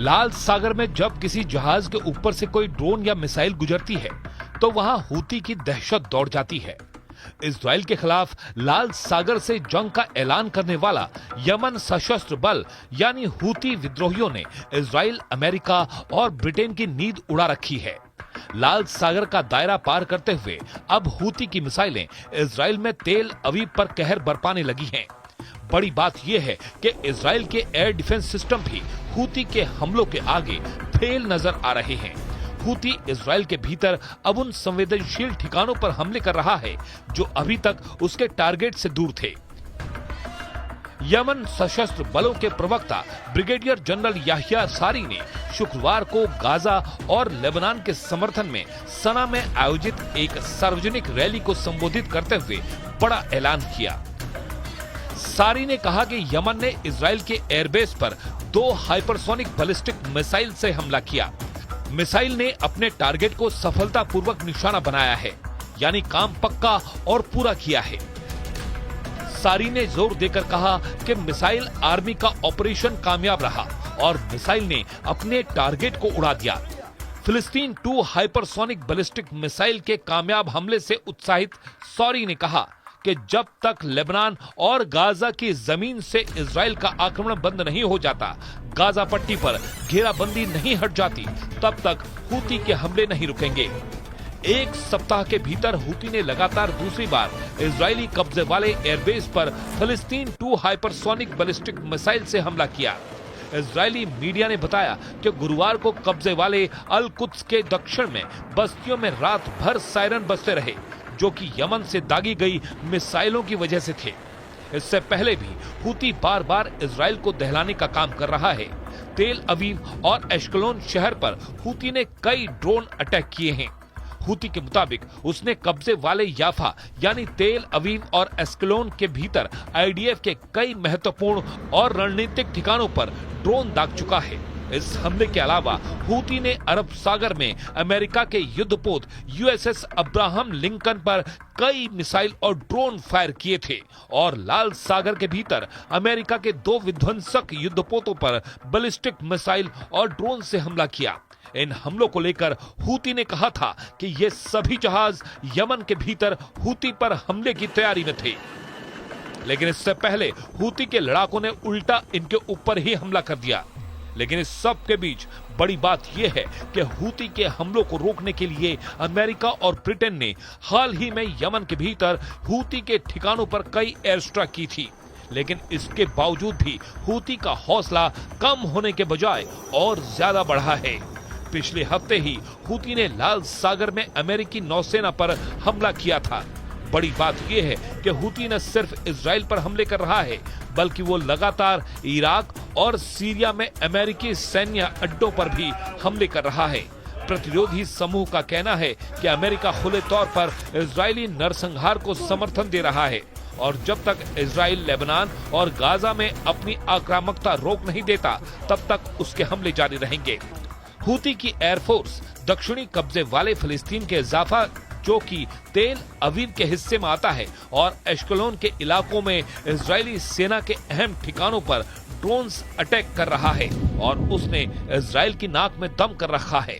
लाल सागर में जब किसी जहाज के ऊपर से कोई ड्रोन या मिसाइल गुजरती है तो वहां हूती की दहशत दौड़ जाती है। इजराइल के खिलाफ लाल सागर से जंग का ऐलान करने वाला यमन सशस्त्र बल यानी हूती विद्रोहियों ने इजराइल, अमेरिका और ब्रिटेन की नींद उड़ा रखी है। लाल सागर का दायरा पार करते हुए अब हूती की मिसाइलें इजराइल में तेल अवीव पर कहर बरपाने लगी हैं। बड़ी बात यह है कि इजराइल के एयर डिफेंस सिस्टम भी हूती के हमलों के आगे फेल नजर आ रहे हैं। हूती इजराइल के भीतर अब उन संवेदनशील ठिकानों पर हमले कर रहा है जो अभी तक उसके टारगेट से दूर थे। यमन सशस्त्र बलों के प्रवक्ता ब्रिगेडियर जनरल याहिया सारी ने शुक्रवार को गाजा और लेबनान के समर्थन में सना में आयोजित एक सार्वजनिक रैली को संबोधित करते हुए बड़ा ऐलान किया। सारी ने कहा कि यमन ने इजराइल के एयरबेस पर 2 हाइपरसोनिक बैलिस्टिक मिसाइल से हमला किया। मिसाइल ने अपने टारगेट को सफलतापूर्वक निशाना बनाया है, यानी काम पक्का और पूरा किया है। सारी ने जोर देकर कहा कि मिसाइल आर्मी का ऑपरेशन कामयाब रहा और मिसाइल ने अपने टारगेट को उड़ा दिया। फिलिस्तीन 2 हाइपरसोनिक बैलिस्टिक मिसाइल के कामयाब हमले से उत्साहित सारी ने कहा कि जब तक लेबनान और गाजा की जमीन से इजराइल का आक्रमण बंद नहीं हो जाता, गाजा पट्टी पर घेराबंदी नहीं हट जाती, तब तक हूती के हमले नहीं रुकेंगे। एक सप्ताह के भीतर हूती ने लगातार दूसरी बार इजरायली कब्जे वाले एयरबेस पर फिलिस्तीन 2 हाइपरसोनिक बैलिस्टिक मिसाइल से हमला किया। इजरायली मीडिया ने बताया कि गुरुवार को कब्जे वाले अल कुद्स के दक्षिण में बस्तियों में रात भर सायरन बजते रहे, जो कि यमन से दागी गई मिसाइलों की वजह से थे। इससे पहले भी हूती बार बार इजराइल को दहलाने का काम कर रहा है। तेल अवीव और एश्कलोन शहर पर हूती ने कई ड्रोन अटैक किए हैं। हूती के मुताबिक उसने कब्जे वाले याफा यानी तेल अवीव और एश्कलोन के भीतर आईडीएफ के कई महत्वपूर्ण और रणनीतिक ठिकानों पर ड्रोन दाग चुका है। इस हमले के अलावा हूती ने अरब सागर में अमेरिका के युद्धपोत यूएसएस अब्राहम लिंकन पर कई मिसाइल और ड्रोन फायर किए थे और लाल सागर के भीतर अमेरिका के 2 विध्वंसक युद्धपोतों पर बैलिस्टिक मिसाइल और ड्रोन से हमला किया। इन हमलों को लेकर हूती ने कहा था कि ये सभी जहाज यमन के भीतर हूती पर हमले की तैयारी में थे, लेकिन इससे पहले हूती के लड़ाकों ने उल्टा इनके ऊपर ही हमला कर दिया। लेकिन इस सब के बीच बड़ी बात यह है कि हूती के हमलों को रोकने के लिए अमेरिका और ब्रिटेन ने हाल ही में यमन के भीतर हूती के ठिकानों पर कई एयर स्ट्राइक की थी, लेकिन इसके बावजूद भी हूती का हौसला कम होने के बजाय और ज्यादा बढ़ा है। पिछले हफ्ते ही हूती ने लाल सागर में अमेरिकी नौसेना पर हमला किया था। बड़ी बात यह है कि हूती न सिर्फ इजराइल पर हमले कर रहा है, बल्कि वो लगातार इराक और सीरिया में अमेरिकी सैन्य अड्डों पर भी हमले कर रहा है। प्रतिरोधी समूह का कहना है कि अमेरिका खुले तौर पर इजरायली नरसंहार को समर्थन दे रहा है और जब तक इजराइल लेबनान और गाजा में अपनी आक्रामकता रोक नहीं देता, तब तक उसके हमले जारी रहेंगे। हूती की एयरफोर्स दक्षिणी कब्जे वाले फिलिस्तीन के जाफा, जो कि तेल अवीव के हिस्से में आता है, और एश्कलोन के इलाकों में इजरायली सेना के अहम ठिकानों पर ड्रोन्स अटैक कर रहा है और उसने इजराइल की नाक में दम कर रखा है।